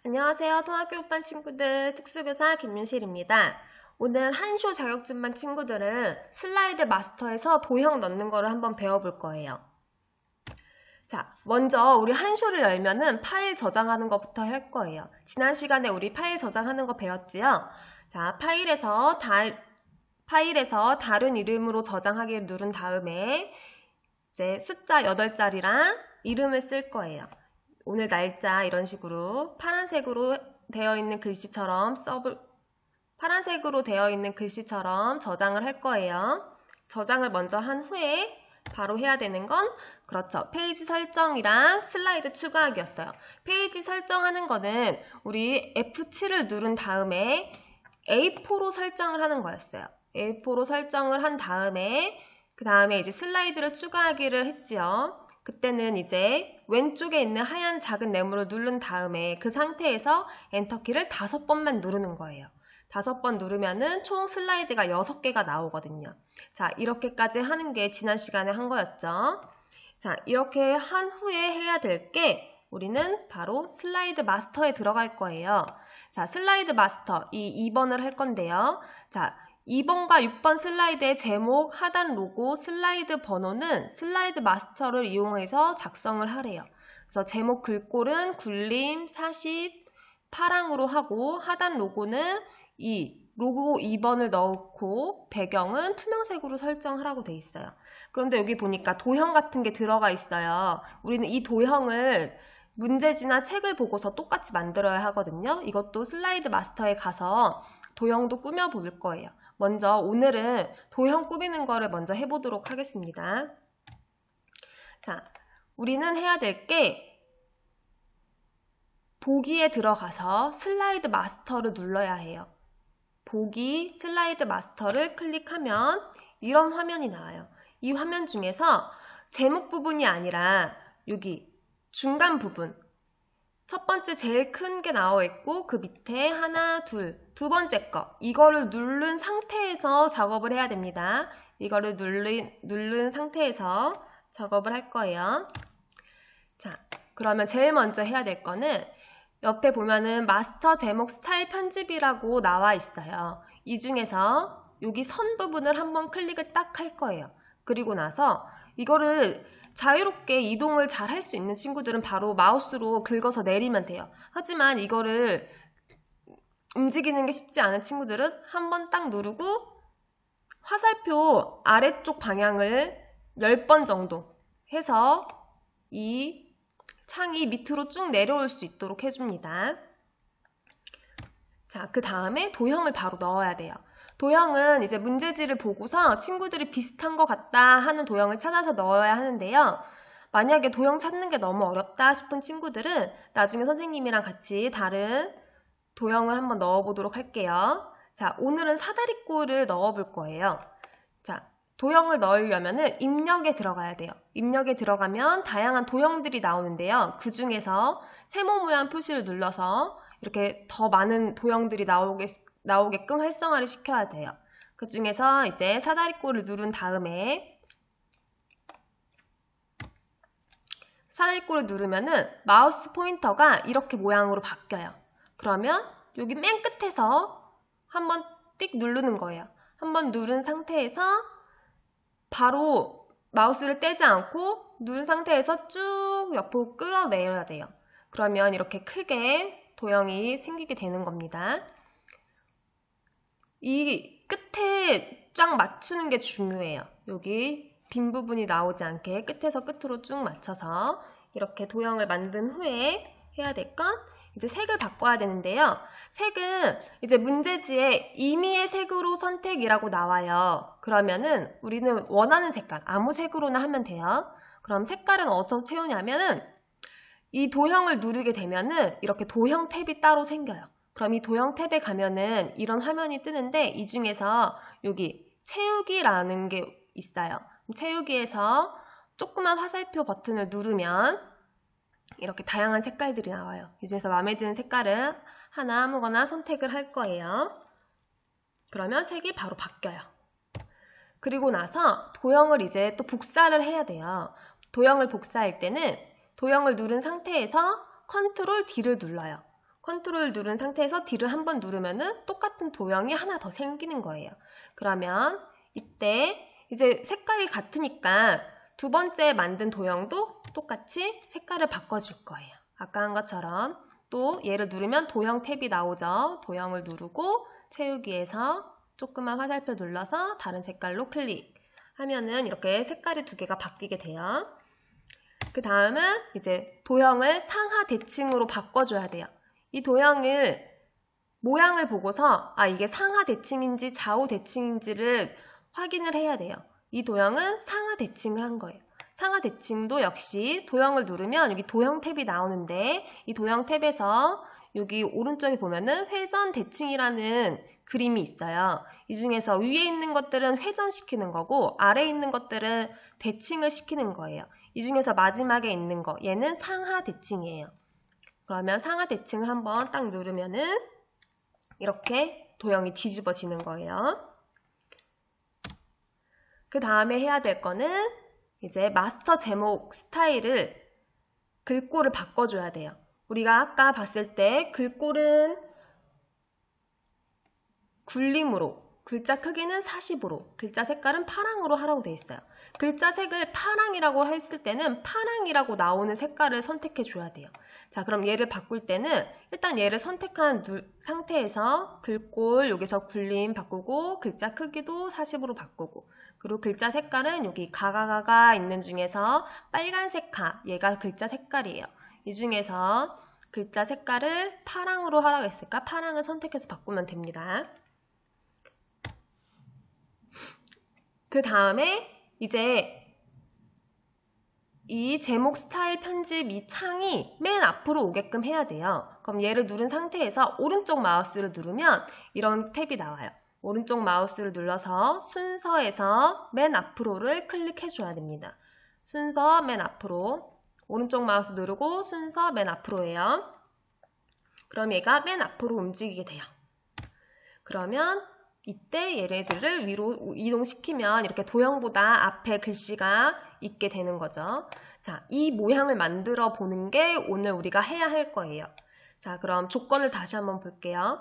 안녕하세요. 통학교 6반 친구들 특수교사 김윤실입니다. 오늘 한쇼 자격증반 친구들은 슬라이드 마스터에서 도형 넣는 거를 한번 배워볼 거예요. 자, 먼저 우리 한쇼를 열면은 파일 저장하는 것부터 할 거예요. 지난 시간에 우리 파일 저장하는 거 배웠지요? 자, 파일에서 다른 이름으로 저장하기를 누른 다음에 이제 숫자 8자리랑 이름을 쓸 거예요. 오늘 날짜 이런 식으로 파란색으로 되어 있는 글씨처럼 저장을 할 거예요. 저장을 먼저 한 후에 바로 해야 되는 건 그렇죠. 페이지 설정이랑 슬라이드 추가하기였어요. 페이지 설정하는 거는 우리 F7을 누른 다음에 A4로 설정을 하는 거였어요. A4로 설정을 한 다음에 그 다음에 이제 슬라이드를 추가하기를 했지요. 그때는 이제 왼쪽에 있는 하얀 작은 네모를 누른 다음에 그 상태에서 엔터키를 5번만 누르는 거예요. 5번 누르면은 총 슬라이드가 6개가 나오거든요. 자, 이렇게까지 하는 게 지난 시간에 한 거였죠. 자, 이렇게 한 후에 해야 될 게 우리는 바로 슬라이드 마스터에 들어갈 거예요. 자, 슬라이드 마스터 이 2번을 할 건데요. 자, 2번과 6번 슬라이드의 제목, 하단 로고, 슬라이드 번호는 슬라이드 마스터를 이용해서 작성을 하래요. 그래서 제목 글꼴은 굴림 40 파랑으로 하고 하단 로고는 로고 2번을 넣고 배경은 투명색으로 설정하라고 돼 있어요. 그런데 여기 보니까 도형 같은 게 들어가 있어요. 우리는 이 도형을 문제지나 책을 보고서 똑같이 만들어야 하거든요. 이것도 슬라이드 마스터에 가서 도형도 꾸며볼 거예요. 먼저 오늘은 도형 꾸미는 거를 먼저 해보도록 하겠습니다. 자, 우리는 해야 될 게 보기에 들어가서 슬라이드 마스터를 눌러야 해요. 보기 슬라이드 마스터를 클릭하면 이런 화면이 나와요. 이 화면 중에서 제목 부분이 아니라 여기 중간 부분 첫 번째 제일 큰 게 나와 있고 그 밑에 하나, 두 번째 거 이거를 누른 상태에서 작업을 해야 됩니다. 이거를 누른 상태에서 작업을 할 거예요. 자, 그러면 제일 먼저 해야 될 거는 옆에 보면은 마스터 제목 스타일 편집이라고 나와 있어요. 이 중에서 여기 선 부분을 한번 클릭을 딱 할 거예요. 그리고 나서 이거를 자유롭게 이동을 잘 할 수 있는 친구들은 바로 마우스로 긁어서 내리면 돼요. 하지만 이거를 움직이는 게 쉽지 않은 친구들은 한번 딱 누르고 화살표 아래쪽 방향을 10번 정도 해서 이 창이 밑으로 쭉 내려올 수 있도록 해줍니다. 자, 그 다음에 도형을 바로 넣어야 돼요. 도형은 이제 문제지를 보고서 친구들이 비슷한 것 같다 하는 도형을 찾아서 넣어야 하는데요. 만약에 도형 찾는 게 너무 어렵다 싶은 친구들은 나중에 선생님이랑 같이 다른 도형을 한번 넣어보도록 할게요. 자, 오늘은 사다리꼴을 넣어볼 거예요. 자, 도형을 넣으려면은 입력에 들어가야 돼요. 입력에 들어가면 다양한 도형들이 나오는데요. 그 중에서 세모 모양 표시를 눌러서 이렇게 더 많은 도형들이 나오게끔 활성화를 시켜야 돼요. 그 중에서 이제 사다리꼴을 누른 다음에 사다리꼴을 누르면은 마우스 포인터가 이렇게 모양으로 바뀌어요. 그러면 여기 맨 끝에서 한번 띡 누르는 거예요. 한번 누른 상태에서 바로 마우스를 떼지 않고 누른 상태에서 쭉 옆으로 끌어내야 돼요. 그러면 이렇게 크게 도형이 생기게 되는 겁니다. 이 끝에 쫙 맞추는 게 중요해요. 여기 빈 부분이 나오지 않게 끝에서 끝으로 쭉 맞춰서 이렇게 도형을 만든 후에 해야 될 건 이제 색을 바꿔야 되는데요. 색은 이제 문제지에 임의의 색으로 선택이라고 나와요. 그러면은 우리는 원하는 색깔, 아무 색으로나 하면 돼요. 그럼 색깔은 어디서 채우냐면은 이 도형을 누르게 되면은 이렇게 도형 탭이 따로 생겨요. 그럼 이 도형 탭에 가면은 이런 화면이 뜨는데 이 중에서 여기 채우기라는 게 있어요. 채우기에서 조그만 화살표 버튼을 누르면 이렇게 다양한 색깔들이 나와요. 이 중에서 마음에 드는 색깔을 하나 아무거나 선택을 할 거예요. 그러면 색이 바로 바뀌어요. 그리고 나서 도형을 이제 또 복사를 해야 돼요. 도형을 복사할 때는 도형을 누른 상태에서 컨트롤 D를 눌러요. 컨트롤 누른 상태에서 D를 한번 누르면은 똑같은 도형이 하나 더 생기는 거예요. 그러면 이때 이제 색깔이 같으니까 두 번째 만든 도형도 똑같이 색깔을 바꿔줄 거예요. 아까 한 것처럼 또 얘를 누르면 도형 탭이 나오죠. 도형을 누르고 채우기에서 조그만 화살표 눌러서 다른 색깔로 클릭하면은 이렇게 색깔이 두 개가 바뀌게 돼요. 그 다음은 이제 도형을 상하 대칭으로 바꿔줘야 돼요. 이 도형을 모양을 보고서 이게 상하 대칭인지 좌우 대칭인지를 확인을 해야 돼요. 이 도형은 상하 대칭을 한 거예요. 상하 대칭도 역시 도형을 누르면 여기 도형 탭이 나오는데 이 도형 탭에서 여기 오른쪽에 보면은 회전 대칭이라는 그림이 있어요. 이 중에서 위에 있는 것들은 회전시키는 거고 아래에 있는 것들은 대칭을 시키는 거예요. 이 중에서 마지막에 있는 거 얘는 상하 대칭이에요. 그러면 상하 대칭을 한번 딱 누르면은 이렇게 도형이 뒤집어지는 거예요. 그 다음에 해야 될 거는 이제 마스터 제목 스타일을 글꼴을 바꿔줘야 돼요. 우리가 아까 봤을 때 글꼴은 굴림으로, 글자 크기는 40으로, 글자 색깔은 파랑으로 하라고 되어 있어요. 글자 색을 파랑이라고 했을 때는 파랑이라고 나오는 색깔을 선택해 줘야 돼요. 자, 그럼 얘를 바꿀 때는 일단 얘를 선택한 상태에서 글꼴 여기서 굴림 바꾸고 글자 크기도 40으로 바꾸고 그리고 글자 색깔은 여기 가가가가 있는 중에서 빨간색 가, 얘가 글자 색깔이에요. 이 중에서 글자 색깔을 파랑으로 하라고 했으니까 파랑을 선택해서 바꾸면 됩니다. 그 다음에 이제 이 제목 스타일 편집 이 창이 맨 앞으로 오게끔 해야 돼요. 그럼 얘를 누른 상태에서 오른쪽 마우스를 누르면 이런 탭이 나와요. 오른쪽 마우스를 눌러서 순서에서 맨 앞으로를 클릭해 줘야 됩니다. 순서 맨 앞으로 오른쪽 마우스 누르고 순서 맨 앞으로예요. 그럼 얘가 맨 앞으로 움직이게 돼요. 그러면 이때 얘네들을 위로 이동시키면 이렇게 도형보다 앞에 글씨가 있게 되는 거죠. 자, 이 모양을 만들어 보는 게 오늘 우리가 해야 할 거예요. 자, 그럼 조건을 다시 한번 볼게요.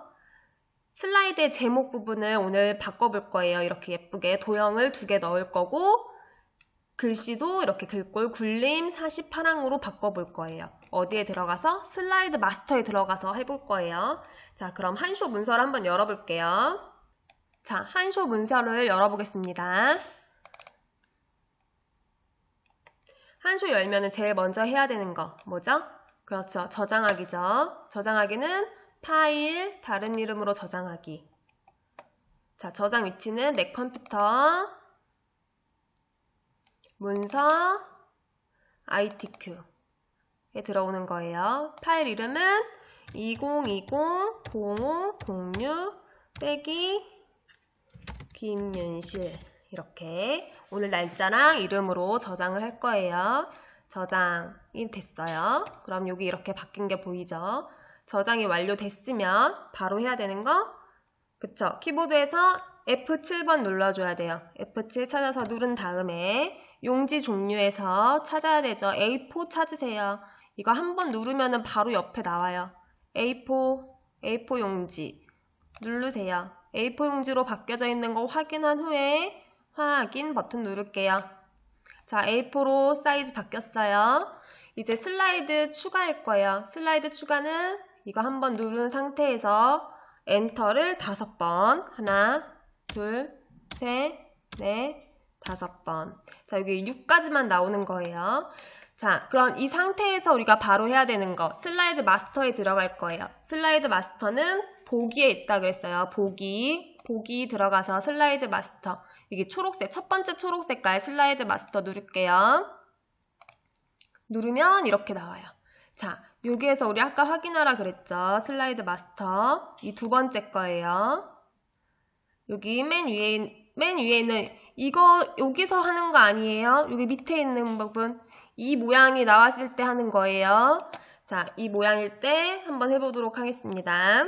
슬라이드의 제목 부분을 오늘 바꿔볼 거예요. 이렇게 예쁘게 도형을 2개 넣을 거고 글씨도 이렇게 글꼴 굴림 48항으로 바꿔볼 거예요. 어디에 들어가서? 슬라이드 마스터에 들어가서 해볼 거예요. 자, 그럼 한쇼 문서를 한번 열어볼게요. 자, 한쇼 문서를 열어보겠습니다. 한쇼 열면은 제일 먼저 해야 되는 거 뭐죠? 그렇죠. 저장하기죠. 저장하기는 파일, 다른 이름으로 저장하기. 자, 저장 위치는 내 컴퓨터, 문서, ITQ에 들어오는 거예요. 파일 이름은 2020-0506 김윤실 이렇게 오늘 날짜랑 이름으로 저장을 할 거예요. 저장이 됐어요. 그럼 여기 이렇게 바뀐 게 보이죠? 저장이 완료됐으면 바로 해야 되는 거 그쵸? 키보드에서 F7번 눌러줘야 돼요. F7 찾아서 누른 다음에 용지 종류에서 찾아야 되죠. A4 찾으세요. 이거 한번 누르면 바로 옆에 나와요. A4 용지 누르세요. A4 용지로 바뀌어져 있는 거 확인한 후에 확인 버튼 누를게요. 자, A4로 사이즈 바뀌었어요. 이제 슬라이드 추가할 거예요. 슬라이드 추가는 이거 한번 누른 상태에서 엔터를 5번. 하나, 둘, 셋, 넷, 5번. 자, 여기 6까지만 나오는 거예요. 자, 그럼 이 상태에서 우리가 바로 해야 되는 거 슬라이드 마스터에 들어갈 거예요. 슬라이드 마스터는 보기에 있다 그랬어요. 보기 들어가서 슬라이드 마스터 이게 초록색 첫 번째 초록 색깔 슬라이드 마스터 누를게요. 누르면 이렇게 나와요. 자, 여기에서 우리 아까 확인하라 그랬죠. 슬라이드 마스터 이 두 번째 거예요. 여기 맨 위에는 이거 여기서 하는 거 아니에요. 여기 밑에 있는 부분 이 모양이 나왔을 때 하는 거예요. 자, 이 모양일 때 한번 해보도록 하겠습니다.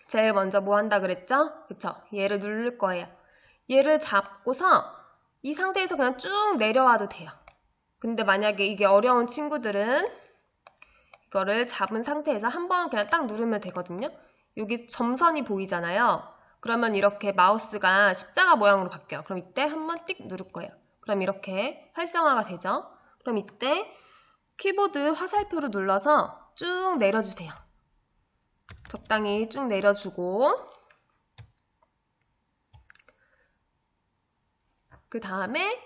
제일 먼저 뭐 한다 그랬죠? 그쵸? 얘를 누를 거예요. 얘를 잡고서 이 상태에서 그냥 쭉 내려와도 돼요. 근데 만약에 이게 어려운 친구들은 이거를 잡은 상태에서 한번 그냥 딱 누르면 되거든요. 여기 점선이 보이잖아요. 그러면 이렇게 마우스가 십자가 모양으로 바뀌어요. 그럼 이때 한번 띡 누를 거예요. 그럼 이렇게 활성화가 되죠. 그럼 이때 키보드 화살표를 눌러서 쭉 내려주세요. 적당히 쭉 내려주고 그 다음에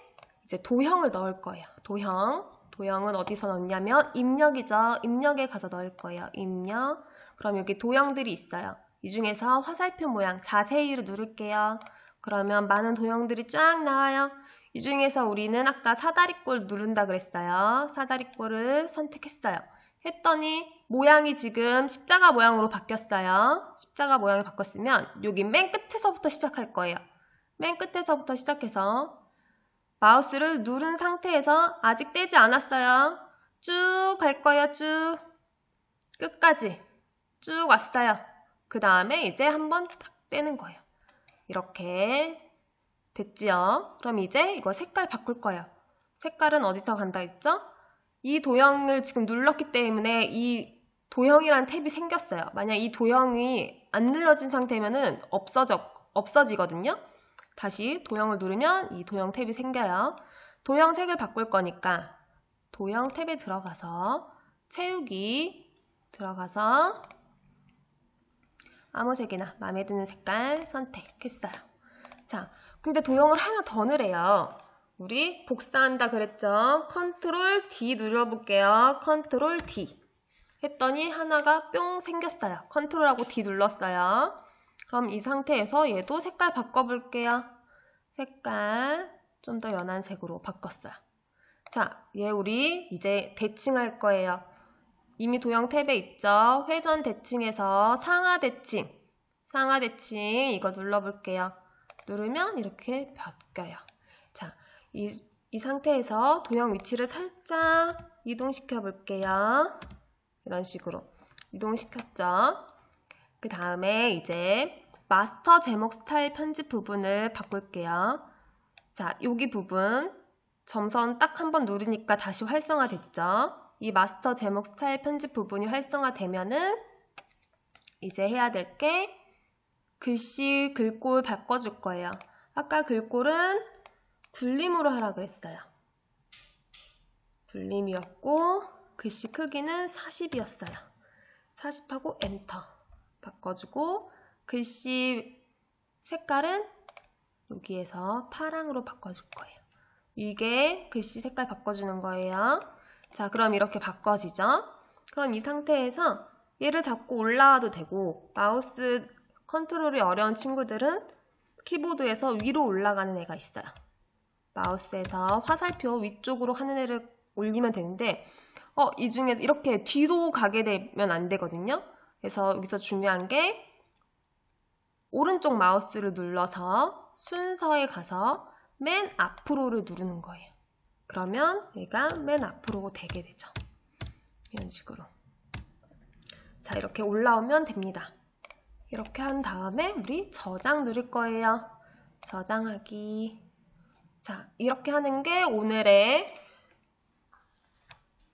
이제 도형을 넣을 거예요. 도형은 어디서 넣냐면 입력이죠. 입력에 가서 넣을 거예요. 입력. 그럼 여기 도형들이 있어요. 이 중에서 화살표 모양 자세히를 누를게요. 그러면 많은 도형들이 쫙 나와요. 이 중에서 우리는 아까 사다리꼴 누른다 그랬어요. 사다리꼴을 선택했어요. 했더니 모양이 지금 십자가 모양으로 바뀌었어요. 십자가 모양이 바꿨으면 여기 맨 끝에서부터 시작할 거예요. 맨 끝에서부터 시작해서 마우스를 누른 상태에서 아직 떼지 않았어요. 쭉 갈 거예요. 쭉 끝까지 쭉 왔어요. 그 다음에 이제 한번 탁 떼는 거예요. 이렇게 됐지요? 그럼 이제 이거 색깔 바꿀 거예요. 색깔은 어디서 간다 했죠? 이 도형을 지금 눌렀기 때문에 이 도형이라는 탭이 생겼어요. 만약 이 도형이 안 눌러진 상태면은 없어지거든요. 다시 도형을 누르면 이 도형 탭이 생겨요. 도형 색을 바꿀 거니까 도형 탭에 들어가서 채우기 들어가서 아무 색이나 마음에 드는 색깔 선택했어요. 자, 근데 도형을 하나 더 넣으래요. 우리 복사한다 그랬죠? 컨트롤 D 눌러볼게요. 컨트롤 D 했더니 하나가 뿅 생겼어요. 컨트롤하고 D 눌렀어요. 그럼 이 상태에서 얘도 색깔 바꿔볼게요. 색깔 좀 더 연한 색으로 바꿨어요. 자, 얘 우리 이제 대칭할 거예요. 이미 도형 탭에 있죠? 회전 대칭에서 상하 대칭 이거 눌러볼게요. 누르면 이렇게 바뀌어요. 자, 이 상태에서 도형 위치를 살짝 이동시켜 볼게요. 이런 식으로 이동시켰죠? 그 다음에 이제 마스터 제목 스타일 편집 부분을 바꿀게요. 자, 여기 부분 점선 딱 한번 누르니까 다시 활성화됐죠? 이 마스터 제목 스타일 편집 부분이 활성화되면은 이제 해야 될 게 글씨 글꼴 바꿔줄 거예요. 아까 글꼴은 굴림으로 하라 그랬어요. 굴림이었고 글씨 크기는 40이었어요. 40하고 엔터 바꿔주고 글씨 색깔은 여기에서 파랑으로 바꿔줄 거예요. 이게 글씨 색깔 바꿔주는 거예요. 자, 그럼 이렇게 바꿔지죠? 그럼 이 상태에서 얘를 잡고 올라와도 되고 마우스 컨트롤이 어려운 친구들은 키보드에서 위로 올라가는 애가 있어요. 마우스에서 화살표 위쪽으로 하는 애를 올리면 되는데 이 중에서 이렇게 뒤로 가게 되면 안 되거든요. 그래서 여기서 중요한 게 오른쪽 마우스를 눌러서 순서에 가서 맨 앞으로를 누르는 거예요. 그러면 얘가 맨 앞으로 되게 되죠. 이런 식으로. 자, 이렇게 올라오면 됩니다. 이렇게 한 다음에 우리 저장 누를 거예요. 저장하기. 자, 이렇게 하는 게 오늘의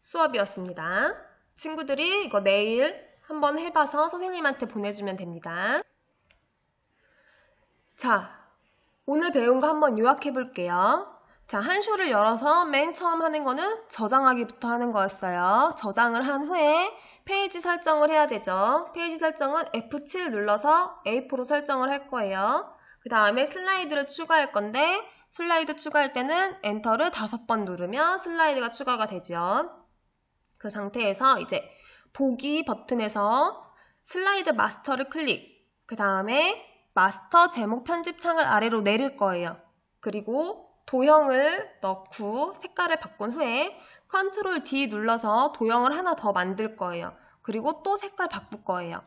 수업이었습니다. 친구들이 이거 내일 한번 해봐서 선생님한테 보내주면 됩니다. 자, 오늘 배운 거 한번 요약해 볼게요. 자, 한 쇼를 열어서 맨 처음 하는 거는 저장하기부터 하는 거였어요. 저장을 한 후에 페이지 설정을 해야 되죠. 페이지 설정은 F7 눌러서 A4로 설정을 할 거예요. 그 다음에 슬라이드를 추가할 건데 슬라이드 추가할 때는 엔터를 5번 누르면 슬라이드가 추가가 되죠. 그 상태에서 이제 보기 버튼에서 슬라이드 마스터를 클릭, 그 다음에 마스터 제목 편집 창을 아래로 내릴 거예요. 그리고 도형을 넣고 색깔을 바꾼 후에 컨트롤 D 눌러서 도형을 하나 더 만들 거예요. 그리고 또 색깔 바꿀 거예요.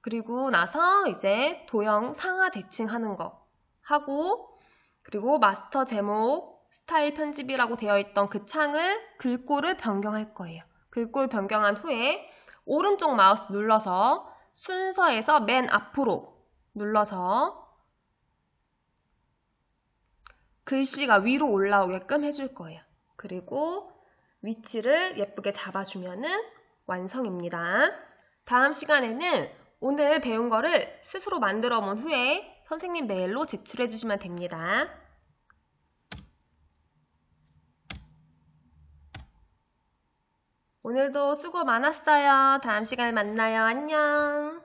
그리고 나서 이제 도형 상하 대칭하는 거 하고 그리고 마스터 제목 스타일 편집이라고 되어 있던 그 창을 글꼴을 변경할 거예요. 글꼴 변경한 후에 오른쪽 마우스 눌러서 순서에서 맨 앞으로 눌러서 글씨가 위로 올라오게끔 해줄 거예요. 그리고 위치를 예쁘게 잡아주면은 완성입니다. 다음 시간에는 오늘 배운 거를 스스로 만들어 본 후에 선생님 메일로 제출해 주시면 됩니다. 오늘도 수고 많았어요. 다음 시간에 만나요. 안녕.